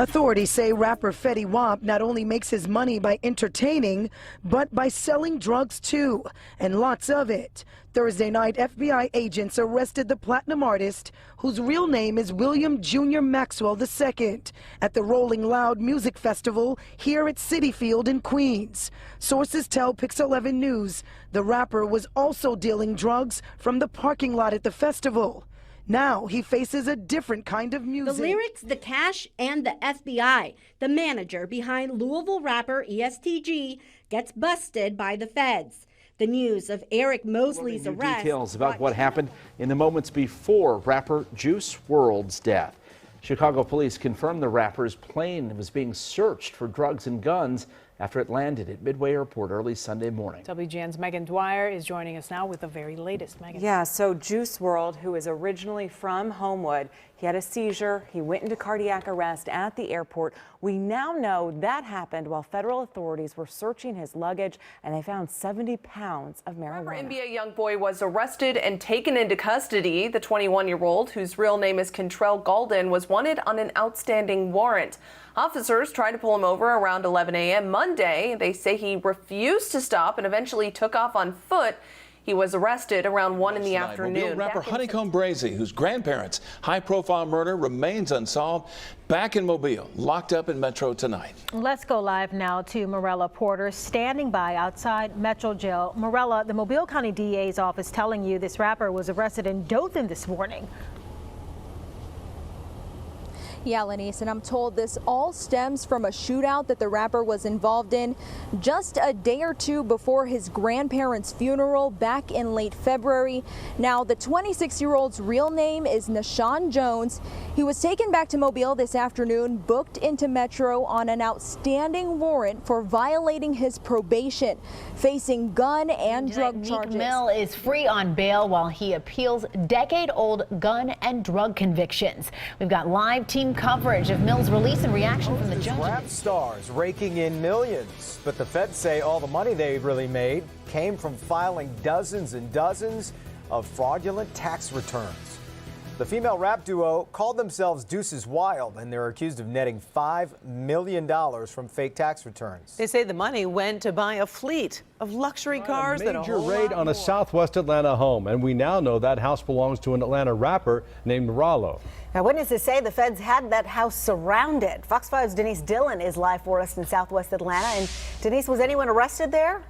Authorities say rapper Fetty Wap not only makes his money by entertaining, but by selling drugs too, and lots of it. Thursday night, FBI agents arrested the platinum artist, whose real name is William Jr. Maxwell II, at the Rolling Loud Music Festival here at Citi Field in Queens. Sources tell Pix 11 News the rapper was also dealing drugs from the parking lot at the festival. Now he faces a different kind of music. The lyrics, the cash, and the FBI. The manager behind Louisville rapper ESTG gets busted by the feds. The news of Eric Mosley's arrest. Details about what happened in the moments before rapper Juice WRLD's death. Chicago police confirmed the rapper's plane was being searched for drugs and guns after it landed at Midway Airport early Sunday morning. WGN's Megan Dwyer is joining us now with the very latest. Megan. Yeah, so Juice WRLD, who is originally from Homewood, he had a seizure. He went into cardiac arrest at the airport. We now know that happened while federal authorities were searching his luggage, and they found 70 pounds of marijuana. Rapper NBA Youngboy was arrested and taken into custody. The 21-year-old, whose real name is Kentrell Gaulden, was wanted on an outstanding warrant. Officers tried to pull him over around 11 a.m. Monday. They say he refused to stop and eventually took off on foot. He was arrested around 1 in the afternoon. Mobile rapper Honeycomb Brazy, whose grandparents' high-profile murder remains unsolved, back in Mobile, locked up in Metro tonight. Let's go live now to Morella Porter, standing by outside Metro Jail. Morella, the Mobile County DA's office telling you this rapper was arrested in Dothan this morning. Yeah, Lenise, and I'm told this all stems from a shootout that the rapper was involved in just a day or two before his grandparents' funeral back in late February. Now, the 26-year-old's real name is Nashawn Jones. He was taken back to Mobile this afternoon, booked into Metro on an outstanding warrant for violating his probation, facing gun and drug charges. Meek Mill is free on bail while he appeals decade-old gun and drug convictions. We've got live team coverage of Mill's release and reaction from the judges. Rap stars raking in millions, but the feds say all the money they really made came from filing dozens and dozens of fraudulent tax returns. The female rap duo called themselves Deuces Wild, and they're accused of netting $5 million from fake tax returns. They say the money went to buy a fleet of luxury cars. A major raid on a Southwest Atlanta home, and we now know that house belongs to an Atlanta rapper named Rallo. Now, witnesses say the feds had that house surrounded. Fox 5's Denise Dillon is live for us in Southwest Atlanta. And Denise, was anyone arrested there?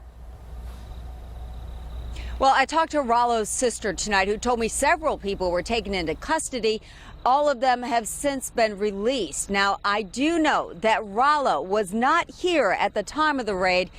Well, I talked to Rallo's sister tonight, who told me several people were taken into custody. All of them have since been released. Now, I do know that Rallo was not here at the time of the raid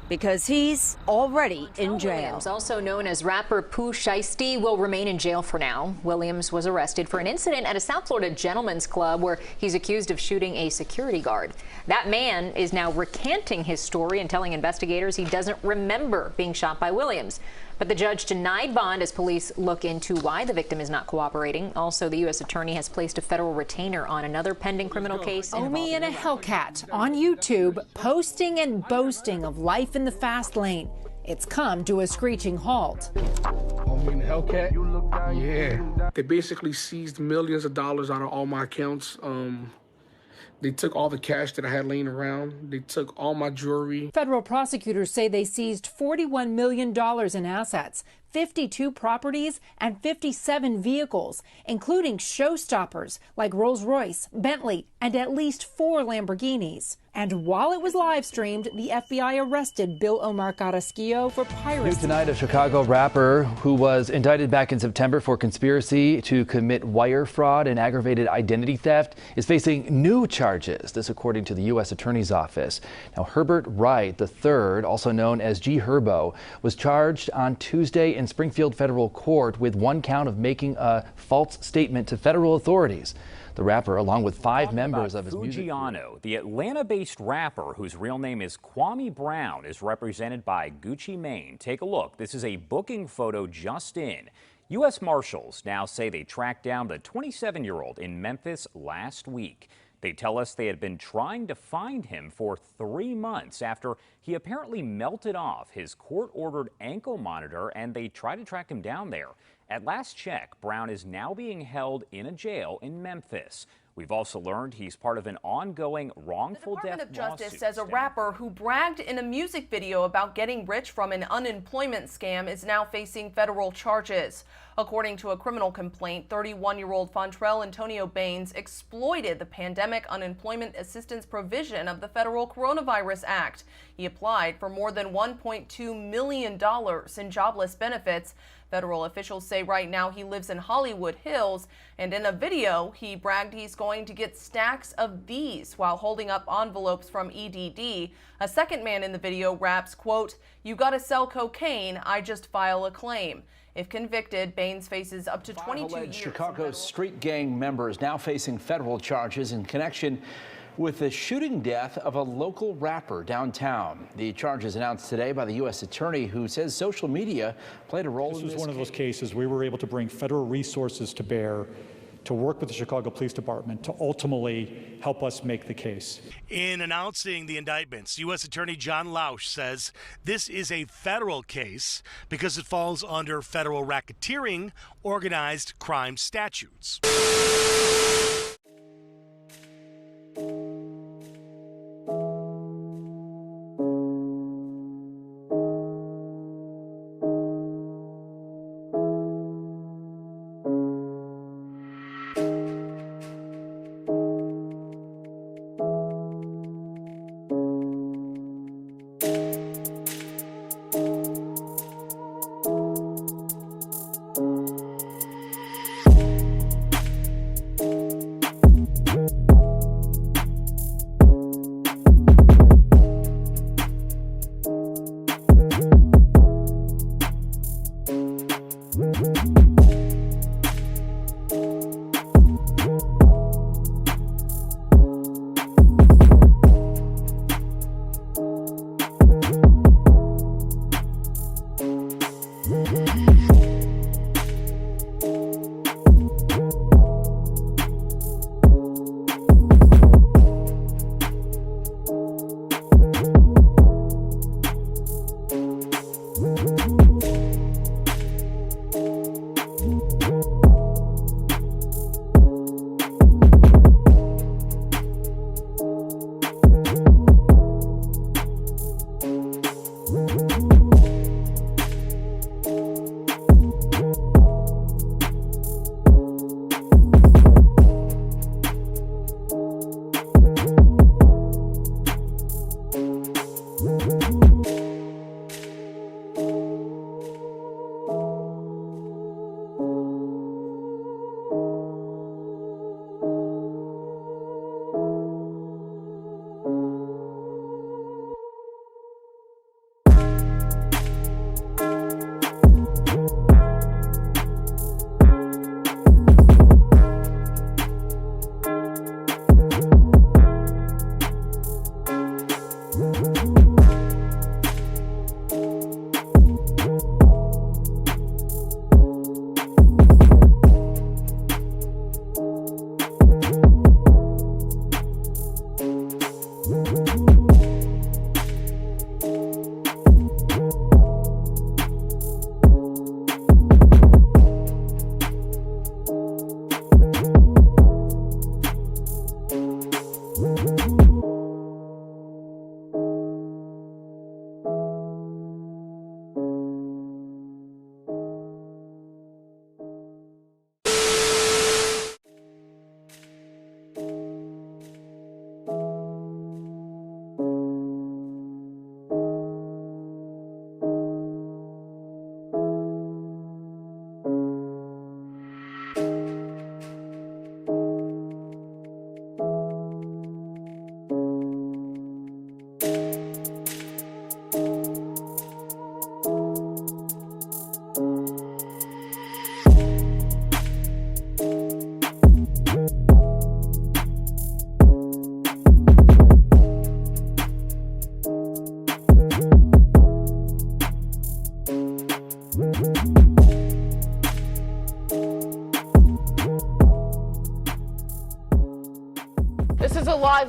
because he's already in jail. Williams, also known as rapper Pooh Shiesty, will remain in jail for now. Williams was arrested for an incident at a South Florida gentleman's club where he's accused of shooting a security guard. That man is now recanting his story and telling investigators he doesn't remember being shot by Williams. But the judge denied bond as police look into why the victim is not cooperating. Also, the U.S. attorney has placed a federal retainer on another pending criminal case. Omi and a Hellcat on YouTube, posting and boasting of life in the fast lane. It's come to a screeching halt. Omi and a Hellcat? Yeah. They basically seized millions of dollars out of all my accounts. They took all the cash that I had laying around. They took all my jewelry. Federal prosecutors say they seized $41 million in assets, 52 properties, and 57 vehicles, including showstoppers like Rolls-Royce, Bentley, and at least 4 Lamborghinis. And while it was live streamed, the FBI arrested Bill Omar Carrasquillo for piracy. New tonight, a Chicago rapper who was indicted back in September for conspiracy to commit wire fraud and aggravated identity theft is facing new charges. This according to the U.S. Attorney's Office. Now, Herbert Wright III, also known as G Herbo, was charged on Tuesday in Springfield federal court with one count of making a false statement to federal authorities. The rapper, along with 5 members of his music group. The Atlanta-based rapper, whose real name is Kwame Brown, is represented by Gucci Mane. Take a look. This is a booking photo just in. U.S. Marshals now say they tracked down the 27-year-old in Memphis last week. They tell us they had been trying to find him for 3 months after he apparently melted off his court-ordered ankle monitor, and they tried to track him down there. At last check, Brown is now being held in a jail in Memphis. We've also learned he's part of an ongoing wrongful death Department of Justice lawsuit. says a rapper who bragged in a music video about getting rich from an unemployment scam is now facing federal charges. According to a criminal complaint, 31-year-old Fontrell Antonio Baines exploited the pandemic unemployment assistance provision of the Federal Coronavirus Act. He applied for more than $1.2 million in jobless benefits. Federal officials say right now he lives in Hollywood Hills, and in a video, he bragged he's going to get stacks of these while holding up envelopes from EDD. A second man in the video raps, quote, "You gotta sell cocaine, I just file a claim." If convicted, Baines faces up to 22 years. Chicago's street gang members now facing federal charges in connection with the shooting death of a local rapper downtown. The charges announced today by the U.S. attorney, who says social media played a role in this. This was one of those cases we were able to bring federal resources to bear to work with the Chicago Police Department to ultimately help us make the case. In announcing the indictments, U.S. Attorney John Lausch says this is a federal case because it falls under federal racketeering organized crime statutes.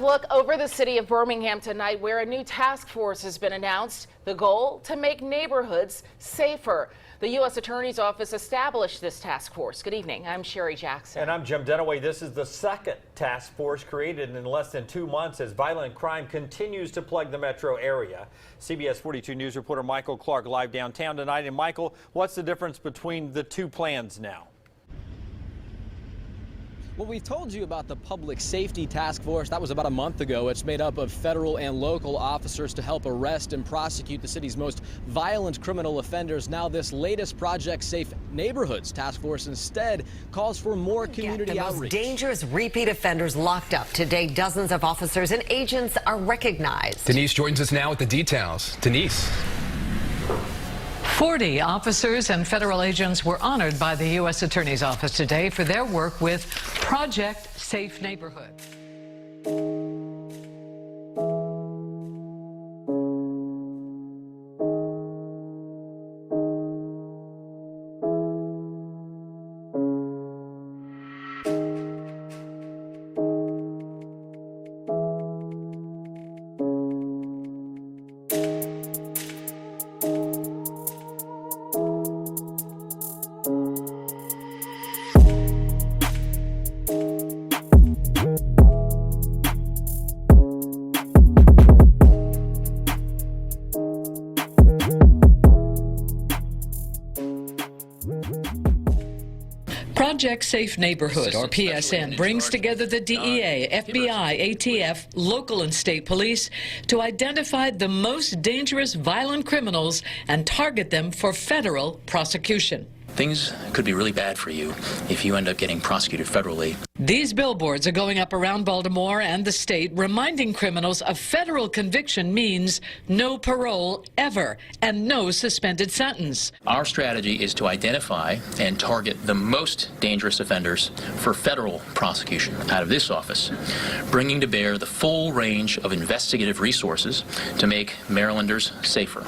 look over the city of Birmingham tonight, where a new task force has been announced. The goal, to make neighborhoods safer. The U.S. Attorney's Office established this task force. Good evening. I'm Sherry Jackson. And I'm Jim Dunaway. This is the second task force created in less than 2 months as violent crime continues to plague the metro area. CBS 42 News reporter Michael Clark live downtown tonight. And Michael, what's the difference between the two plans now? Well, we've told you about the Public Safety Task Force. That was about a month ago. It's made up of federal and local officers to help arrest and prosecute the city's most violent criminal offenders. Now, this latest Project Safe Neighborhoods Task Force instead calls for more community outreach. The most dangerous repeat offenders locked up. Today, dozens of officers and agents are recognized. Denise joins us now with the details. Denise. 40 officers and federal agents were honored by the U.S. Attorney's Office today for their work with Project Safe Neighborhood. Project Safe Neighborhood, or PSN, brings together the DEA, FBI, ATF, local and state police to identify the most dangerous violent criminals and target them for federal prosecution. Things could be really bad for you if you end up getting prosecuted federally. These billboards are going up around Baltimore and the state, reminding criminals a federal conviction means no parole ever and no suspended sentence. Our strategy is to identify and target the most dangerous offenders for federal prosecution out of this office, bringing to bear the full range of investigative resources to make Marylanders safer.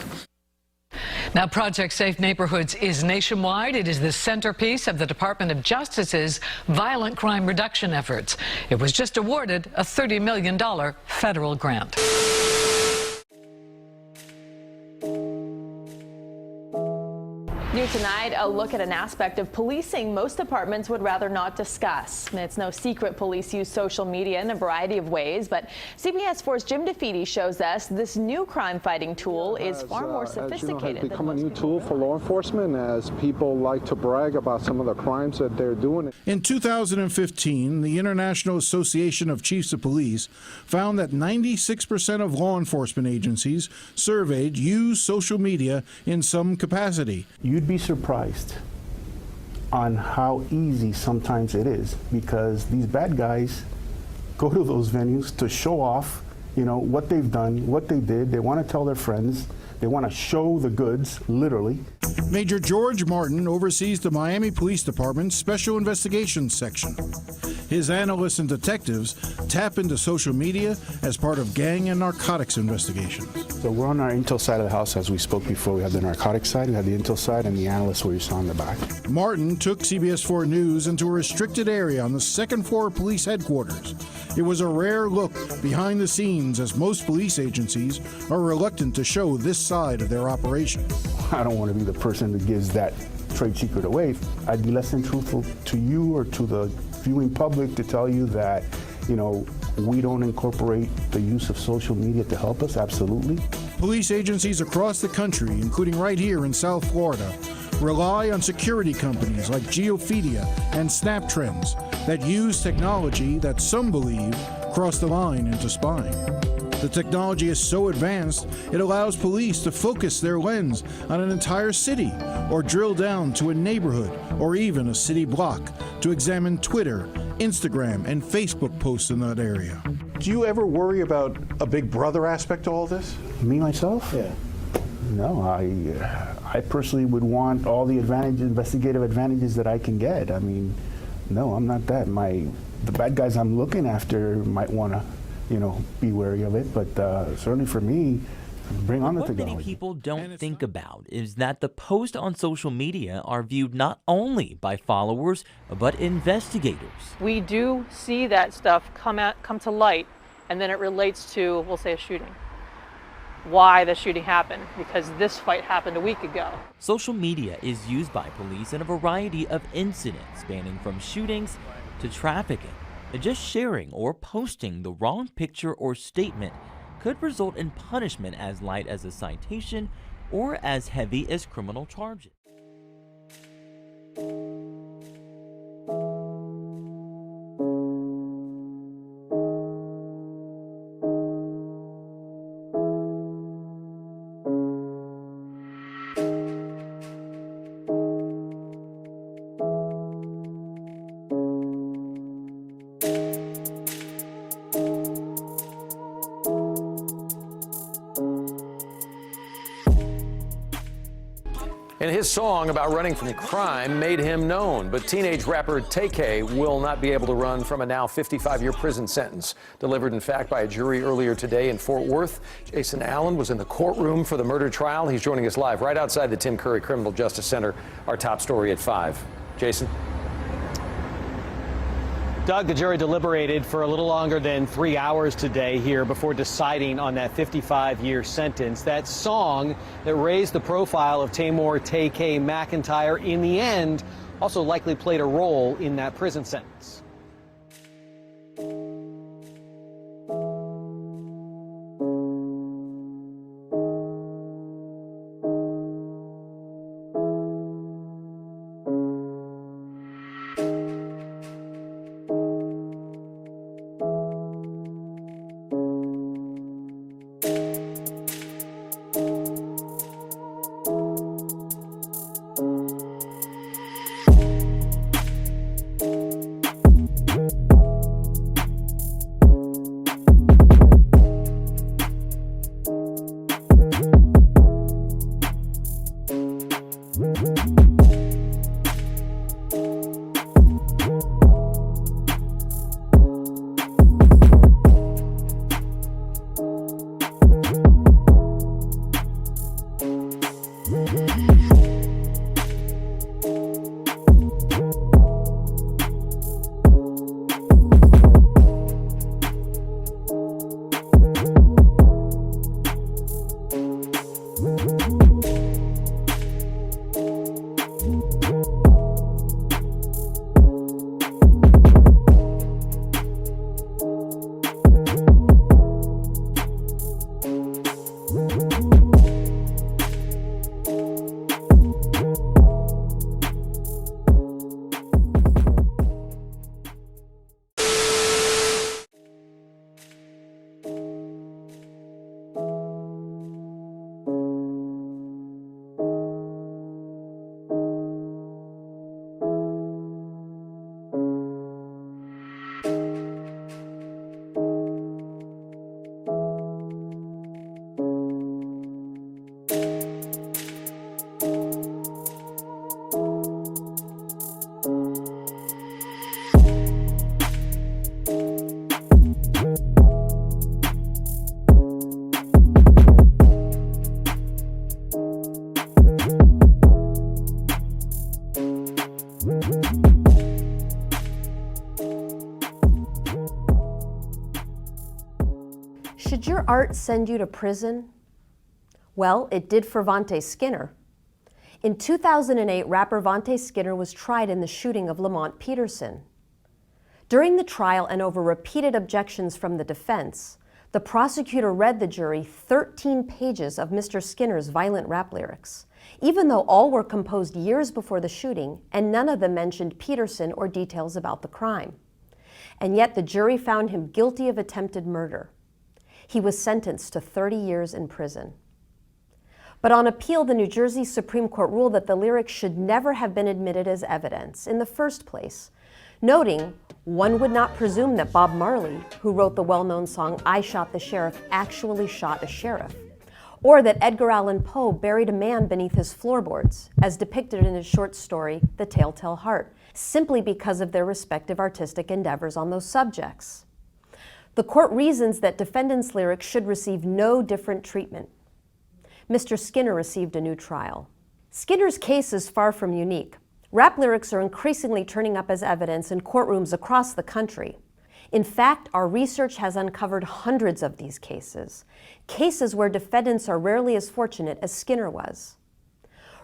Now, Project Safe Neighborhoods is nationwide. It is the centerpiece of the Department of Justice's violent crime reduction efforts. It was just awarded a $30 million federal grant. New tonight, a look at an aspect of policing most departments would rather not discuss. It's no secret police use social media in a variety of ways, but CBS 4's Jim DeFede shows us this new crime-fighting tool is far more sophisticated. Has become a new tool for law enforcement as people like to brag about some of the crimes that they're doing. In 2015, the International Association of Chiefs of Police found that 96% of law enforcement agencies surveyed use social media in some capacity. You'd be surprised on how easy sometimes it is, because these bad guys go to those venues to show off, what they've done, what they did. They want to tell their friends. They want to show the goods, literally. Major George Martin oversees the Miami Police Department's Special Investigations Section. His analysts and detectives tap into social media as part of gang and narcotics investigations. So we're on our intel side of the house. As we spoke before, we have the narcotics side, we have the intel side, and the analysts where you saw in the back. Martin took CBS 4 News into a restricted area on the second floor of police headquarters. It was a rare look behind the scenes, as most police agencies are reluctant to show this side of their operation. I don't want to be the person that gives that trade secret away. I'd be less than truthful to you or to the viewing public to tell you that, we don't incorporate the use of social media to help us. Absolutely. Police agencies across the country, including right here in South Florida, rely on security companies like Geofedia and SnapTrends that use technology that some believe cross the line into spying. The technology is so advanced, it allows police to focus their lens on an entire city or drill down to a neighborhood or even a city block to examine Twitter, Instagram, and Facebook posts in that area. Do you ever worry about a big brother aspect to all this? Me, myself? Yeah. No, I personally would want all the investigative advantages that I can get. I mean, no, I'm not that. The bad guys I'm looking after might want to, be wary of it, but certainly for me, bring on the technology. What many people don't think about is that the posts on social media are viewed not only by followers, but investigators. We do see that stuff come to light and then it relates to, we'll say, a shooting. Why the shooting happened, because this fight happened a week ago. Social media is used by police in a variety of incidents, spanning from shootings to trafficking. And just sharing or posting the wrong picture or statement could result in punishment as light as a citation or as heavy as criminal charges. And his song about running from crime made him known. But teenage rapper Tay-K will not be able to run from a now 55-year prison sentence. Delivered, in fact, by a jury earlier today in Fort Worth. Jason Allen was in the courtroom for the murder trial. He's joining us live right outside the Tim Curry Criminal Justice Center. Our top story at 5. Jason? Doug, the jury deliberated for a little longer than 3 hours today here before deciding on that 55-year sentence. That song that raised the profile of Tamor Tay-K McIntyre in the end also likely played a role in that prison sentence. Should your art send you to prison? Well, it did for Vontae Skinner. In 2008, rapper Vontae Skinner was tried in the shooting of Lamont Peterson. During the trial and over repeated objections from the defense, the prosecutor read the jury 13 pages of Mr. Skinner's violent rap lyrics, even though all were composed years before the shooting and none of them mentioned Peterson or details about the crime. And yet the jury found him guilty of attempted murder. He was sentenced to 30 years in prison. But on appeal, the New Jersey Supreme Court ruled that the lyrics should never have been admitted as evidence in the first place, noting one would not presume that Bob Marley, who wrote the well-known song I Shot the Sheriff, actually shot a sheriff, or that Edgar Allan Poe buried a man beneath his floorboards, as depicted in his short story, The Telltale Heart, simply because of their respective artistic endeavors on those subjects. The court reasons that defendants' lyrics should receive no different treatment. Mr. Skinner received a new trial. Skinner's case is far from unique. Rap lyrics are increasingly turning up as evidence in courtrooms across the country. In fact, our research has uncovered hundreds of these cases, cases where defendants are rarely as fortunate as Skinner was.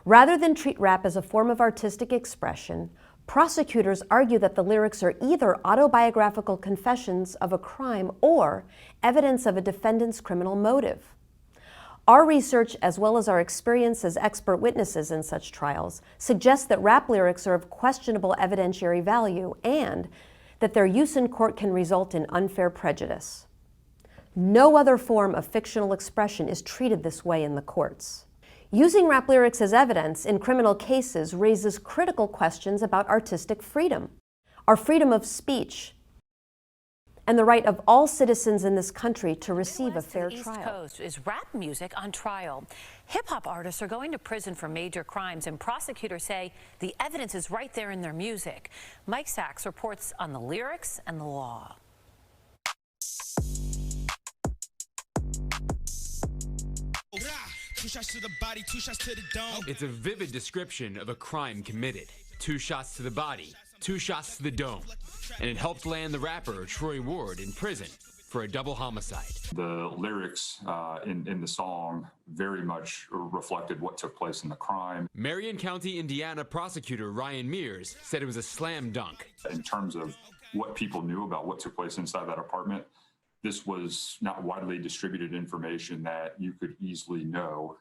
Rather than treat rap as a form of artistic expression, prosecutors argue that the lyrics are either autobiographical confessions of a crime or evidence of a defendant's criminal motive. Our research, as well as our experience as expert witnesses in such trials, suggests that rap lyrics are of questionable evidentiary value and that their use in court can result in unfair prejudice. No other form of fictional expression is treated this way in the courts. Using rap lyrics as evidence in criminal cases raises critical questions about artistic freedom, our freedom of speech, and the right of all citizens in this country to receive a fair trial. East Coast is rap music on trial. Hip-hop artists are going to prison for major crimes, and prosecutors say the evidence is right there in their music. Mike Sachs reports on the lyrics and the law. It's a vivid description of a crime committed. 2 shots to the body, 2 shots to the dome. And it helped land the rapper Troy Ward in prison for a double homicide. The lyrics in the song very much reflected what took place in the crime. Marion County, Indiana prosecutor Ryan Mears said it was a slam dunk. In terms of what people knew about what took place inside that apartment, this was not widely distributed information that you could easily know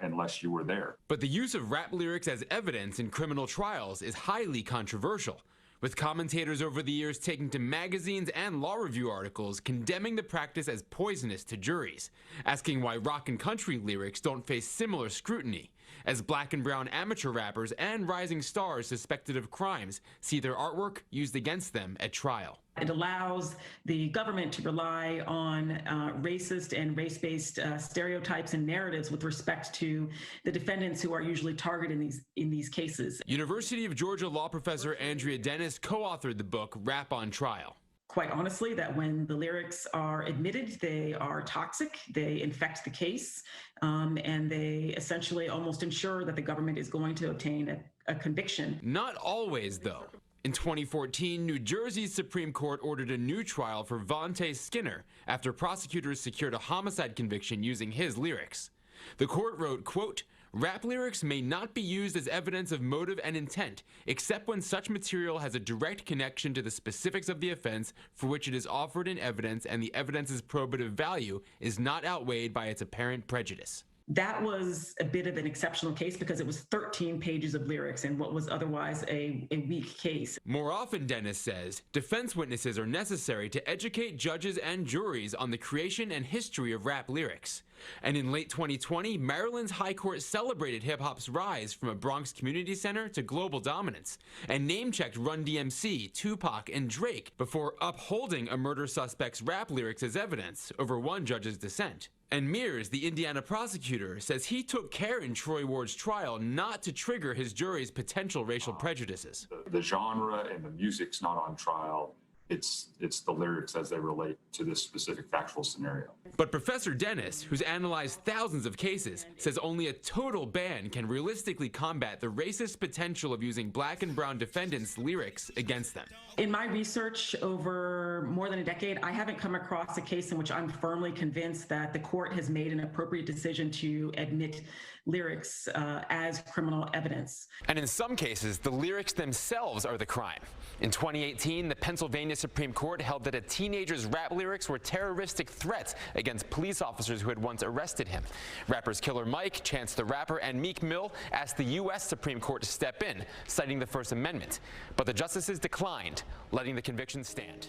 unless you were there. But the use of rap lyrics as evidence in criminal trials is highly controversial, with commentators over the years taking to magazines and law review articles condemning the practice as poisonous to juries, asking why rock and country lyrics don't face similar scrutiny, as black and brown amateur rappers and rising stars suspected of crimes see their artwork used against them at trial. It allows the government to rely on racist and race-based stereotypes and narratives with respect to the defendants who are usually targeted in these cases. University of Georgia law professor Andrea Dennis co-authored the book Rap on Trial. Quite honestly, that when the lyrics are admitted, they are toxic, they infect the case, and they essentially almost ensure that the government is going to obtain a conviction. Not always, though. In 2014, New Jersey's Supreme Court ordered a new trial for Vontae Skinner after prosecutors secured a homicide conviction using his lyrics. The court wrote, quote, "Rap lyrics may not be used as evidence of motive and intent, except when such material has a direct connection to the specifics of the offense for which it is offered in evidence and the evidence's probative value is not outweighed by its apparent prejudice." That was a bit of an exceptional case because it was 13 pages of lyrics in what was otherwise a weak case. More often, Dennis says, defense witnesses are necessary to educate judges and juries on the creation and history of rap lyrics. And in late 2020, Maryland's High Court celebrated hip-hop's rise from a Bronx community center to global dominance and name-checked Run DMC, Tupac, and Drake before upholding a murder suspect's rap lyrics as evidence over one judge's dissent. And Mears, the Indiana prosecutor, says he took care in Troy Ward's trial not to trigger his jury's potential racial prejudices. The genre and the music's not on trial. It's the lyrics as they relate to this specific factual scenario. But Professor Dennis, who's analyzed thousands of cases, says only a total ban can realistically combat the racist potential of using black and brown defendants' lyrics against them. In my research over more than a decade, I haven't come across a case in which I'm firmly convinced that the court has made an appropriate decision to admit lyrics as criminal evidence. And in some cases, the lyrics themselves are the crime. In 2018, the Pennsylvania Supreme Court held that a teenager's rap lyrics were terroristic threats against police officers who had once arrested him. Rappers Killer Mike, Chance the Rapper, and Meek Mill asked the U.S. Supreme Court to step in, citing the First Amendment. But the justices declined, letting the conviction stand.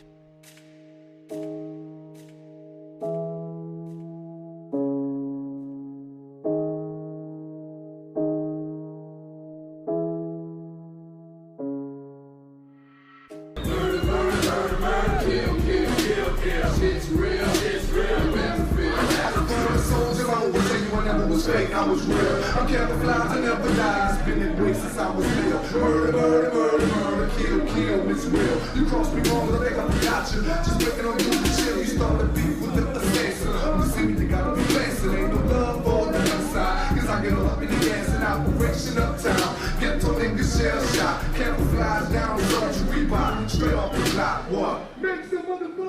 I was real. I'm camouflaged and never died. Spinning ways since I was little. Murder, murder, murder, murder, kill, kill, it's real. You crossed me wrong, I think I forgot you. Just waiting on you to chill. You started beef with the assassin. You see me, they gotta be blasting. Ain't no love for the other side. Cause I get up in the gas and operation uptown. Get to niggas shell shot. Camouflage down, surgery by. Straight off the block. What? Make some motherfuckers.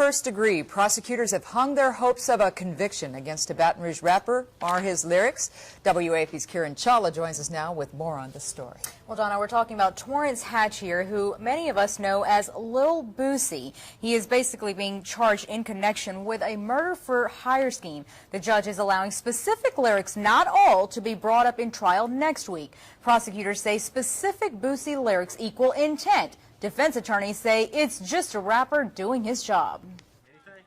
first degree. Prosecutors have hung their hopes of a conviction against a Baton Rouge rapper. Are his lyrics? WAP's Kieran Chawla joins us now with more on this story. Well, Donna, we're talking about Torrance Hatch here, who many of us know as Lil Boosie. He is basically being charged in connection with a murder for hire scheme. The judge is allowing specific lyrics, not all, to be brought up in trial next week. Prosecutors say specific Boosie lyrics equal intent. Defense attorneys say it's just a rapper doing his job.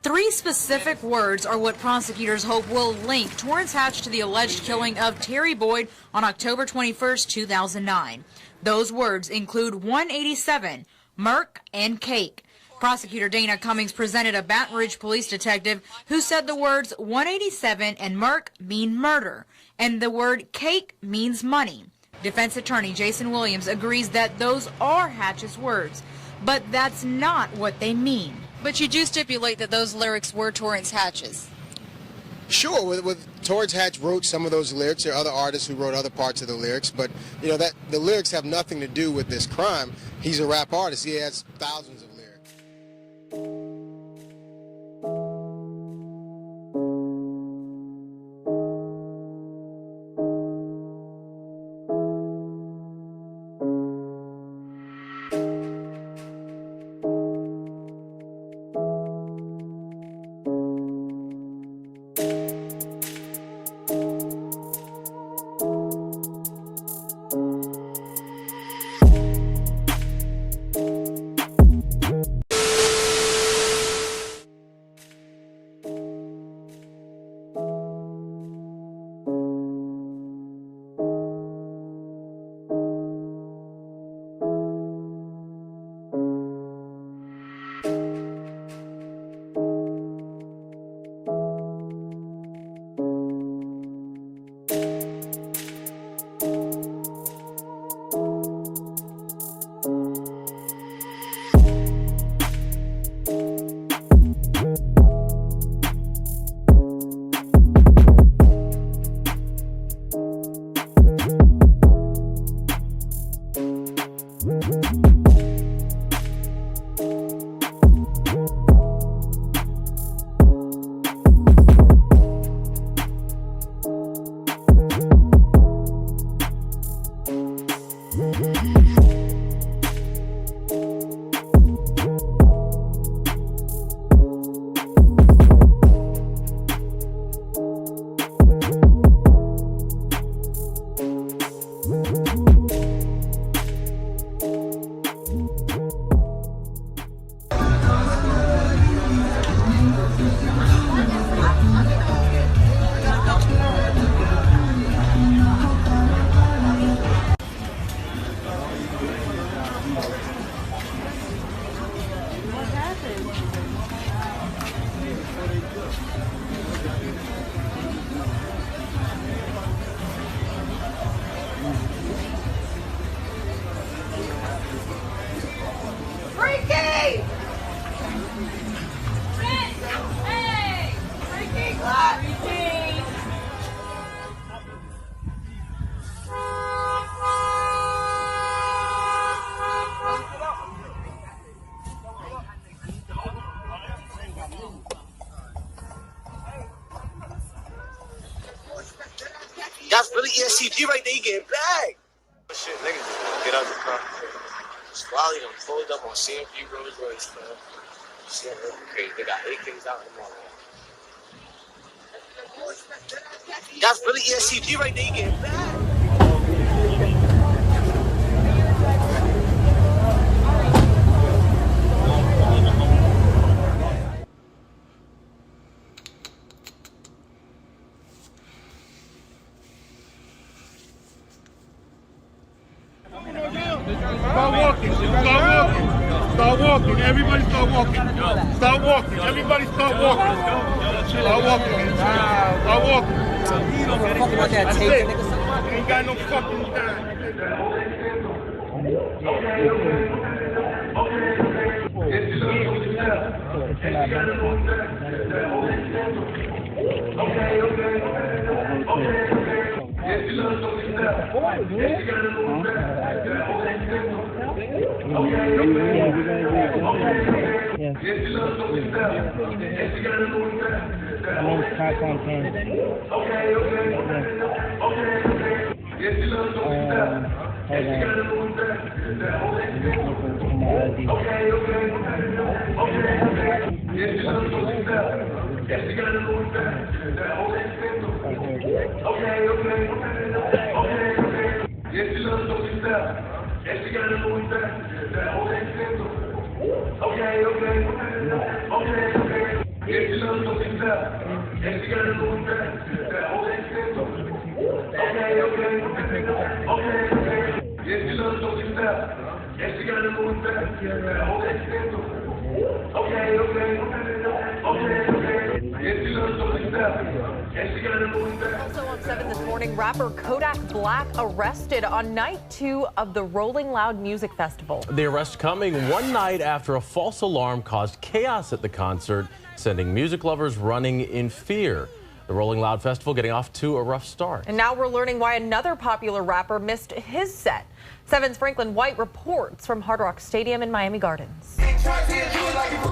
3 specific words are what prosecutors hope will link Torrance Hatch to the alleged killing of Terry Boyd on October 21st, 2009. Those words include 187, Merc, and Cake. Prosecutor Dana Cummings presented a Baton Rouge police detective who said the words 187 and Merc mean murder, and the word Cake means money. Defense attorney Jason Williams agrees that those are Hatch's words, but that's not what they mean. But you do stipulate that those lyrics were Torrance Hatch's. Sure, with Torrance Hatch wrote some of those lyrics. There are other artists who wrote other parts of the lyrics, but you know that the lyrics have nothing to do with this crime. He's a rap artist. He has thousands of lyrics. That's really ESCG right there. You getting back. Shit, niggas just gonna get out the car. Wally done pulled up on CMP Rolls Royce, man. Shit, looking crazy. They got AKs out in the morning. That's really ESCG right there. You getting back. Start walking. Start walking. Everybody start walking. Start walking. Everybody start walking. Start walking. Start walking. That's it. You ain't got no fucking time. Also on 7 this morning, rapper Kodak Black arrested on night 2 of the Rolling Loud Music Festival. The arrest coming one night after a false alarm caused chaos at the concert, sending music lovers running in fear. The Rolling Loud Festival getting off to a rough start. And now we're learning why another popular rapper missed his set. 7's Franklin White reports from Hard Rock Stadium in Miami Gardens.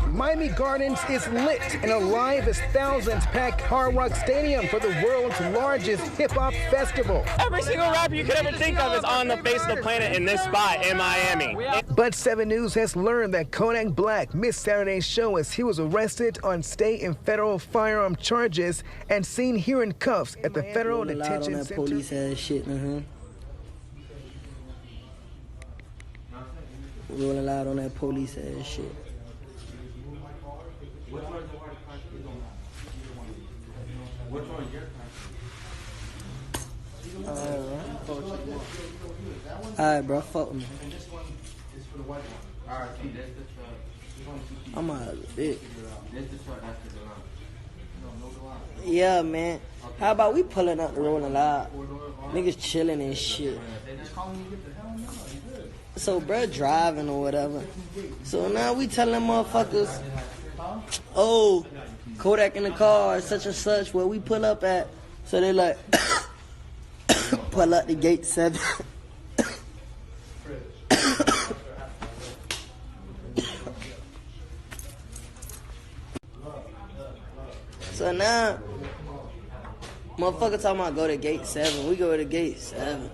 Miami Gardens is lit and alive as thousands pack Hard Rock Stadium for the world's largest hip-hop festival. Every single rapper you could ever think of is on the face of the planet in this spot in Miami. But 7 News has learned that Kodak Black missed Saturday's show as he was arrested on state and federal firearm charges and seen here in cuffs at the federal detention center. Police ass shit, Rolling loud on that police ass shit. Alright, bro, fuck me. I'm out of it. Yeah, man. How about we pulling up the Rolling Loud? Niggas chilling and shit. So, bruh driving or whatever. So now we telling motherfuckers, oh, Kodak in the car, such and such, where we pull up at. So they like, pull up the gate 7. So now, motherfucker talking about go to gate 7. We go to gate 7.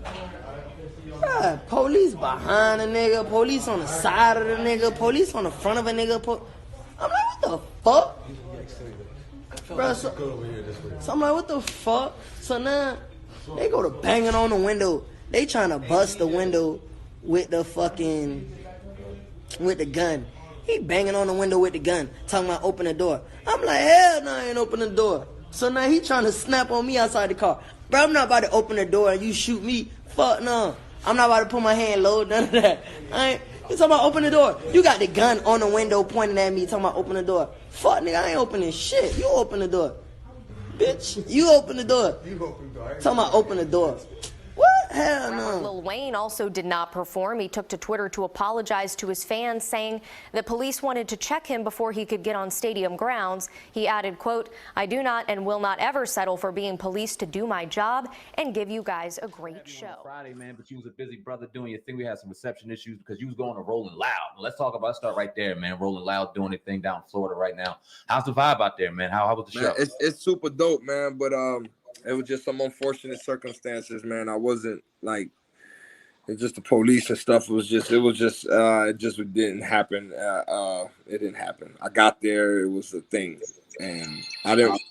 Bruh, police behind a nigga, police on the side of the nigga, police on the front of a nigga. I'm like, what the fuck? Bruh, so I'm like, what the fuck? So now, they go to banging on the window. They trying to bust the window with the gun. He banging on the window with the gun, talking about open the door. I'm like, hell no, I ain't open the door. So now he trying to snap on me outside the car. Bro, I'm not about to open the door and you shoot me. Fuck no. I'm not about to put my hand low, none of that. You talking about open the door. You got the gun on the window pointing at me, talking about open the door. Fuck, nigga, I ain't opening shit. You open the door. Bitch, you open the door. You open the door. Talking about open the door. What? Hell no. Lil Wayne also did not perform. He took to Twitter to apologize to his fans, saying that police wanted to check him before he could get on stadium grounds. He added, quote, I do not and will not ever settle for being policed to do my job and give you guys a great show. Friday, man, but you was a busy brother doing your thing. We had some reception issues because you was going to Rolling Loud. Let's talk about, start right there, man. Rolling Loud doing their thing down in Florida right now. How's the vibe out there, man? How was the show? It's super dope, man, but it was just some unfortunate circumstances, man. I wasn't like, it's just the police and stuff. It just didn't happen. It didn't happen. I got there. It was a thing, and I didn't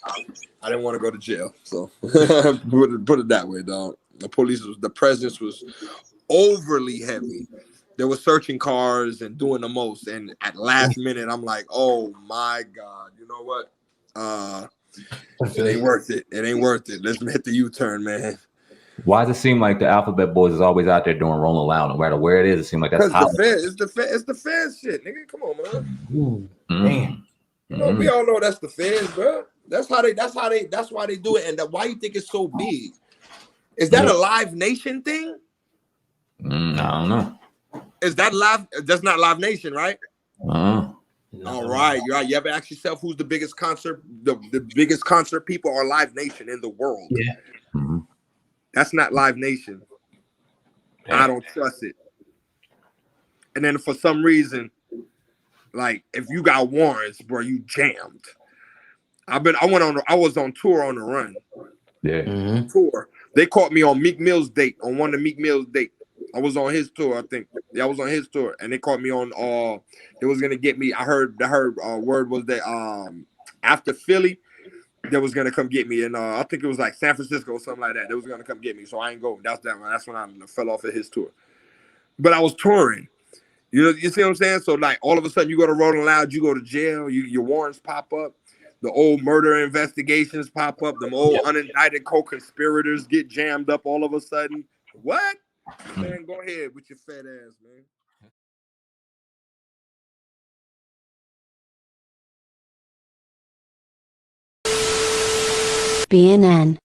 want to go to jail. So put it that way, dog. The presence was overly heavy. They were searching cars and doing the most. And at last minute, I'm like, oh my God, you know what? It ain't worth it. It ain't worth it. Let's hit the U-turn, man. Why does it seem like the Alphabet Boys is always out there doing Rolling Loud, no matter where it is? It seems like that's how it's the fans shit, nigga. Come on, man. You know, we all know that's the fans, bro. That's why they do it. And why you think it's so big? Is that a Live Nation thing? I don't know. Is that live? That's not Live Nation, right? All right, you're right. You ever ask yourself who's the biggest concert? The biggest concert people are Live Nation in the world. Yeah. That's not Live Nation. I don't trust it. And then for some reason, Like if you got warrants, bro, you jammed. I was on tour on the run. Yeah. Tour. They caught me on Meek Mill's date, on one of Meek Mill's date. I was on his tour, I think. Yeah, I was on his tour, and they caught me on. They was gonna get me. I heard word was that after Philly, they was gonna come get me, and I think it was like San Francisco or something like that. They was gonna come get me, so I ain't go. That's when I fell off of his tour. But I was touring. You see what I'm saying? So like all of a sudden you go to Rolling Loud, you go to jail, your warrants pop up, the old murder investigations pop up, them old unindicted co-conspirators get jammed up all of a sudden. What? Man, go ahead with your fat ass, man. BNN.